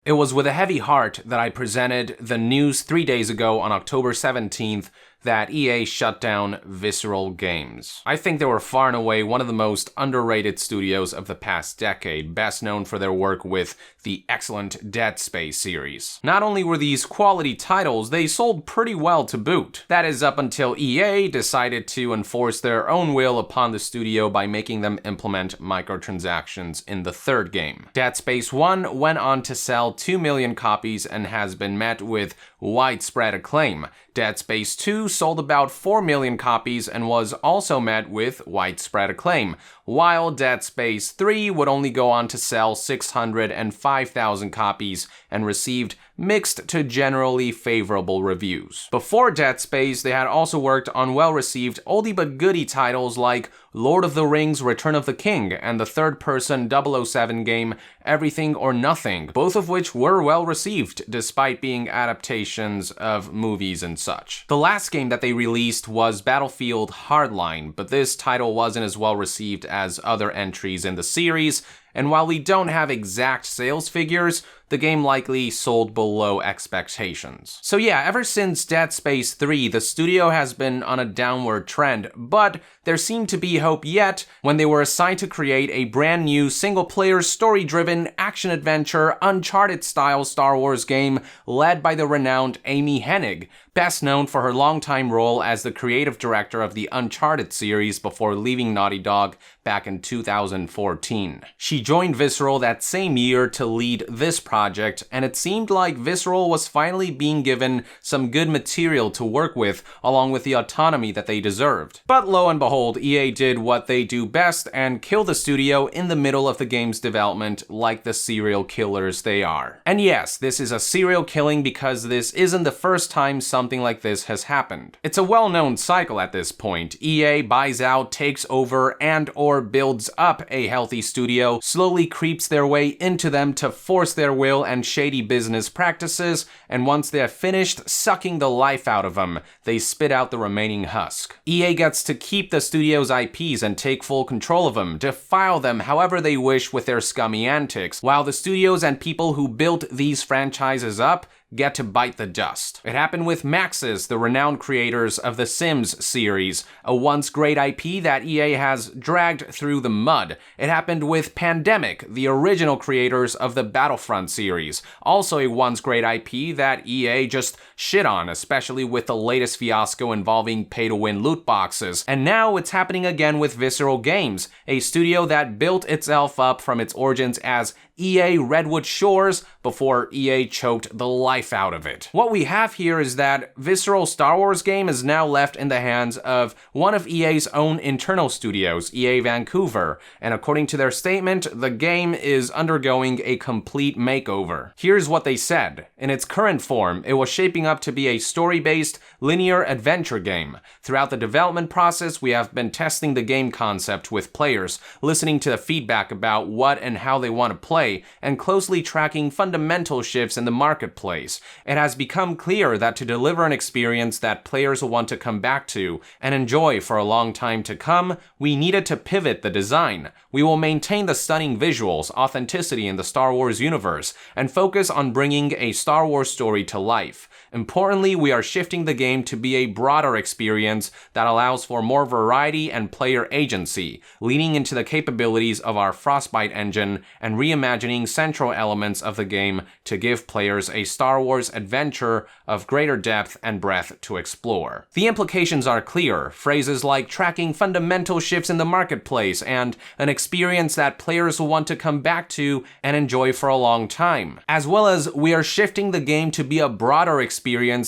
It was with a heavy heart that I presented the news 3 days ago on October 17th that EA shut down Visceral Games. I think they were far and away one of the most underrated studios of the past decade, best known for their work with the excellent Dead Space series. Not only were these quality titles, they sold pretty well to boot. That is up until EA decided to enforce their own will upon the studio by making them implement microtransactions in the third game. Dead Space 1 went on to sell 2 million copies and has been met with widespread acclaim. Dead Space 2 sold about 4 million copies and was also met with widespread acclaim, while Dead Space 3 would only go on to sell 605,000 copies and received mixed to generally favorable reviews. Before Dead Space, they had also worked on well-received oldie but goodie titles like Lord of the Rings: Return of the King and the third-person 007 game Everything or Nothing, both of which were well-received despite being adaptations of movies and such. The last game that they released was Battlefield Hardline, but this title wasn't as well-received as other entries in the series, and while we don't have exact sales figures, the game likely sold below expectations. So yeah, ever since Dead Space 3, the studio has been on a downward trend, but there seemed to be hope yet when they were assigned to create a brand new single-player, story-driven, action-adventure, Uncharted-style Star Wars game led by the renowned Amy Hennig, best known for her longtime role as the creative director of the Uncharted series before leaving Naughty Dog back in 2014. She joined Visceral that same year to lead this project, and it seemed like Visceral was finally being given some good material to work with, along with the autonomy that they deserved. But lo and behold, EA did what they do best and killed the studio in the middle of the game's development like the serial killers they are. And yes, this is a serial killing because this isn't the first time something like this has happened. It's a well-known cycle at this point. EA buys out, takes over, and/or builds up a healthy studio, slowly creeps their way into them to force their will and shady business practices, and once they have finished sucking the life out of them, they spit out the remaining husk. EA gets to keep the studio's IPs and take full control of them, defile them however they wish with their scummy antics, while the studios and people who built these franchises up get to bite the dust. It happened with Maxis, the renowned creators of the Sims series, a once great IP that EA has dragged through the mud. It happened with Pandemic, the original creators of the Battlefront series, also a once great IP that EA just shit on, especially with the latest fiasco involving pay-to-win loot boxes. And now it's happening again with Visceral Games, a studio that built itself up from its origins as EA Redwood Shores before EA choked the life out of it. What we have here is that Visceral Star Wars game is now left in the hands of one of EA's own internal studios, EA Vancouver, and according to their statement, the game is undergoing a complete makeover. Here's what they said. In its current form, it was shaping up to be a story-based, linear adventure game. Throughout the development process, we have been testing the game concept with players, listening to the feedback about what and how they want to play, and closely tracking fundamental shifts in the marketplace. It has become clear that to deliver an experience that players will want to come back to and enjoy for a long time to come, we needed to pivot the design. We will maintain the stunning visuals, authenticity in the Star Wars universe, and focus on bringing a Star Wars story to life. Importantly, we are shifting the game to be a broader experience that allows for more variety and player agency, leaning into the capabilities of our Frostbite engine and reimagining central elements of the game to give players a Star Wars adventure of greater depth and breadth to explore. The implications are clear. Phrases like tracking fundamental shifts in the marketplace and an experience that players will want to come back to and enjoy for a long time. As well as we are shifting the game to be a broader experience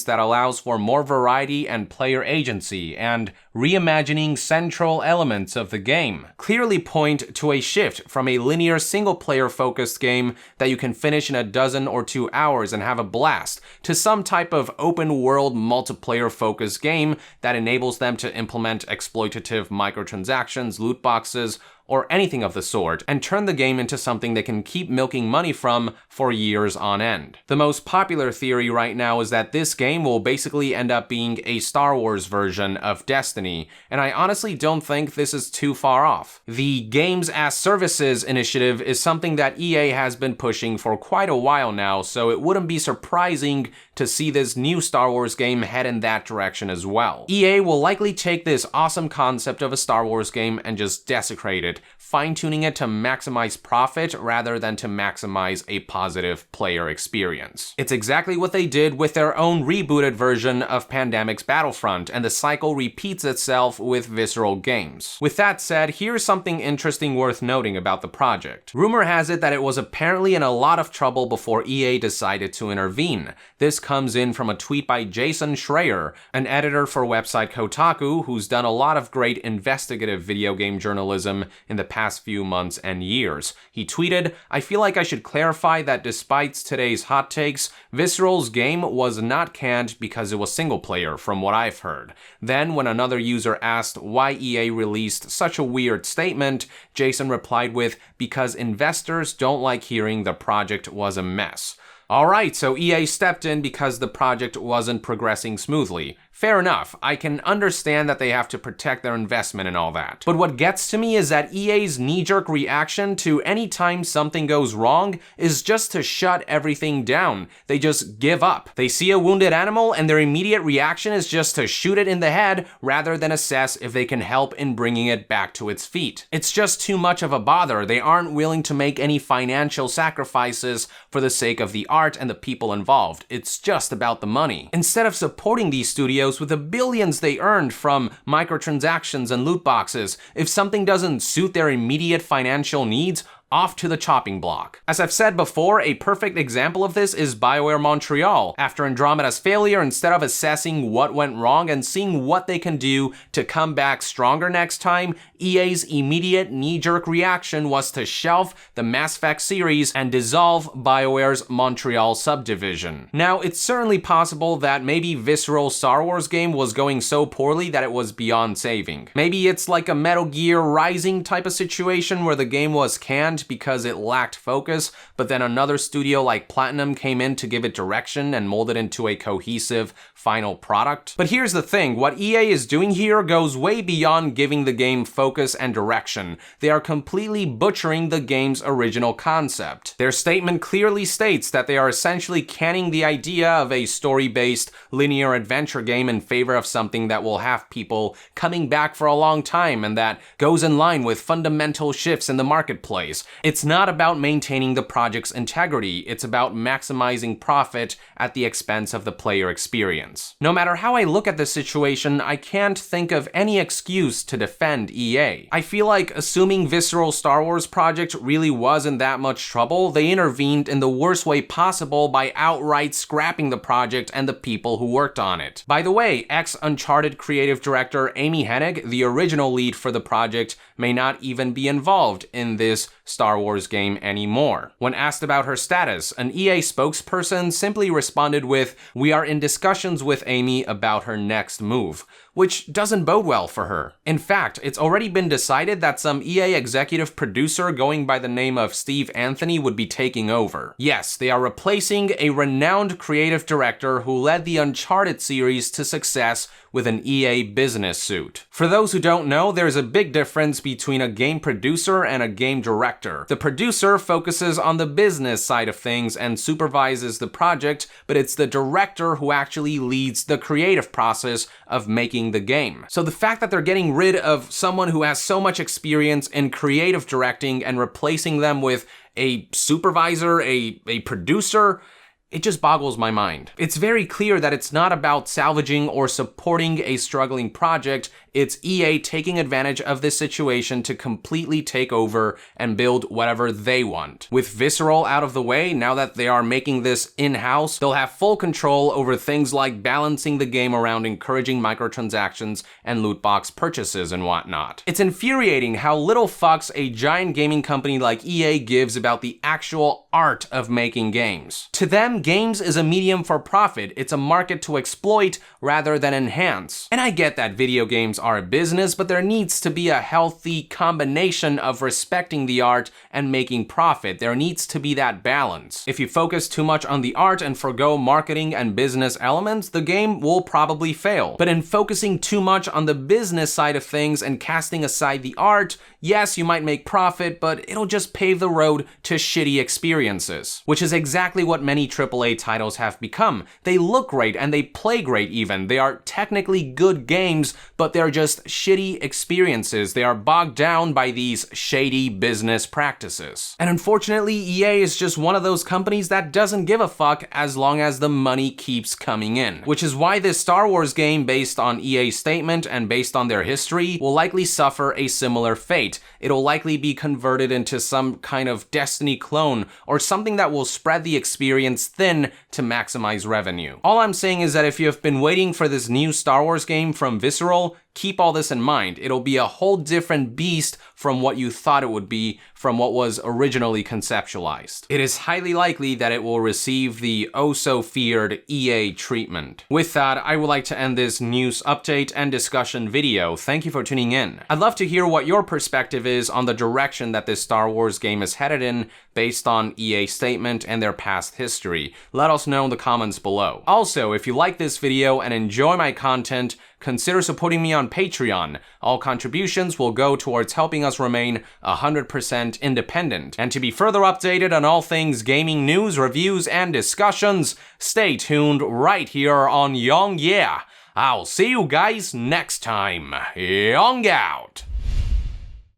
that allows for more variety and player agency, and reimagining central elements of the game, clearly point to a shift from a linear single-player focused game that you can finish in a dozen or 2 hours and have a blast, to some type of open-world multiplayer focused game that enables them to implement exploitative microtransactions, loot boxes, or anything of the sort, and turn the game into something they can keep milking money from for years on end. The most popular theory right now is that this game will basically end up being a Star Wars version of Destiny, and I honestly don't think this is too far off. The Games as Services initiative is something that EA has been pushing for quite a while now, so it wouldn't be surprising to see this new Star Wars game head in that direction as well. EA will likely take this awesome concept of a Star Wars game and just desecrate it, fine-tuning it to maximize profit rather than to maximize a positive player experience. It's exactly what they did with their own rebooted version of Pandemic's Battlefront, and the cycle repeats itself with Visceral Games. With that said, here's something interesting worth noting about the project. Rumor has it that it was apparently in a lot of trouble before EA decided to intervene. This comes in from a tweet by Jason Schreier, an editor for website Kotaku who's done a lot of great investigative video game journalism in the past few months and years. He tweeted, "I feel like I should clarify that despite today's hot takes, Visceral's game was not canned because it was single player, from what I've heard." Then, when another user asked why EA released such a weird statement, Jason replied with, "Because investors don't like hearing the project was a mess." Alright, so EA stepped in because the project wasn't progressing smoothly. Fair enough, I can understand that they have to protect their investment and all that. But what gets to me is that EA's knee-jerk reaction to any time something goes wrong is just to shut everything down. They just give up. They see a wounded animal and their immediate reaction is just to shoot it in the head rather than assess if they can help in bringing it back to its feet. It's just too much of a bother. They aren't willing to make any financial sacrifices for the sake of the art and the people involved. It's just about the money. Instead of supporting these studios with the billions they earned from microtransactions and loot boxes, if something doesn't suit their immediate financial needs, off to the chopping block. As I've said before, a perfect example of this is BioWare Montreal. After Andromeda's failure, instead of assessing what went wrong and seeing what they can do to come back stronger next time, EA's immediate knee-jerk reaction was to shelf the Mass Effect series and dissolve BioWare's Montreal subdivision. Now, it's certainly possible that maybe Visceral's Star Wars game was going so poorly that it was beyond saving. Maybe it's like a Metal Gear Rising type of situation where the game was canned because it lacked focus, but then another studio like Platinum came in to give it direction and mold it into a cohesive final product. But here's the thing, what EA is doing here goes way beyond giving the game focus and direction. They are completely butchering the game's original concept. Their statement clearly states that they are essentially canning the idea of a story-based linear adventure game in favor of something that will have people coming back for a long time and that goes in line with fundamental shifts in the marketplace. It's not about maintaining the project's integrity, it's about maximizing profit at the expense of the player experience. No matter how I look at this situation, I can't think of any excuse to defend EA. I feel like assuming Visceral Star Wars project really was in that much trouble, they intervened in the worst way possible by outright scrapping the project and the people who worked on it. By the way, ex-Uncharted creative director Amy Hennig, the original lead for the project, may not even be involved in this Star Wars game anymore. When asked about her status, an EA spokesperson simply responded with, "We are in discussions with Amy about her next move," which doesn't bode well for her. In fact, it's already been decided that some EA executive producer going by the name of Steve Anthony would be taking over. Yes, they are replacing a renowned creative director who led the Uncharted series to success with an EA business suit. For those who don't know, there's a big difference between a game producer and a game director. The producer focuses on the business side of things and supervises the project, but it's the director who actually leads the creative process of making the game. So the fact that they're getting rid of someone who has so much experience in creative directing and replacing them with a supervisor, a producer, it just boggles my mind. It's very clear that it's not about salvaging or supporting a struggling project. It's EA taking advantage of this situation to completely take over and build whatever they want. With Visceral out of the way, now that they are making this in-house, they'll have full control over things like balancing the game around encouraging microtransactions and loot box purchases and whatnot. It's infuriating how little fucks a giant gaming company like EA gives about the actual art of making games. To them, games is a medium for profit. It's a market to exploit rather than enhance. And I get that video games are a business, but there needs to be a healthy combination of respecting the art and making profit. There needs to be that balance. If you focus too much on the art and forgo marketing and business elements, the game will probably fail. But in focusing too much on the business side of things and casting aside the art, yes, you might make profit, but it'll just pave the road to shitty experiences. Which is exactly what many AAA titles have become. They look great and they play great even. They are technically good games, but they're just shitty experiences. They are bogged down by these shady business practices. And unfortunately, EA is just one of those companies that doesn't give a fuck as long as the money keeps coming in. Which is why this Star Wars game, based on EA's statement and based on their history, will likely suffer a similar fate. It'll likely be converted into some kind of Destiny clone or something that will spread the experience thin to maximize revenue. All I'm saying is that if you have been waiting for this new Star Wars game from Visceral, keep all this in mind. It'll be a whole different beast from what you thought it would be, from what was originally conceptualized. It is highly likely that it will receive the oh-so-feared EA treatment. With that, I would like to end this news update and discussion video. Thank you for tuning in. I'd love to hear what your perspective is on the direction that this Star Wars game is headed in based on EA's statement and their past history. Let us know in the comments below. Also, if you like this video and enjoy my content, consider supporting me on Patreon. All contributions will go towards helping us remain 100% independent. And to be further updated on all things gaming news, reviews, and discussions, stay tuned right here on Young Yeah. I'll see you guys next time. Young out!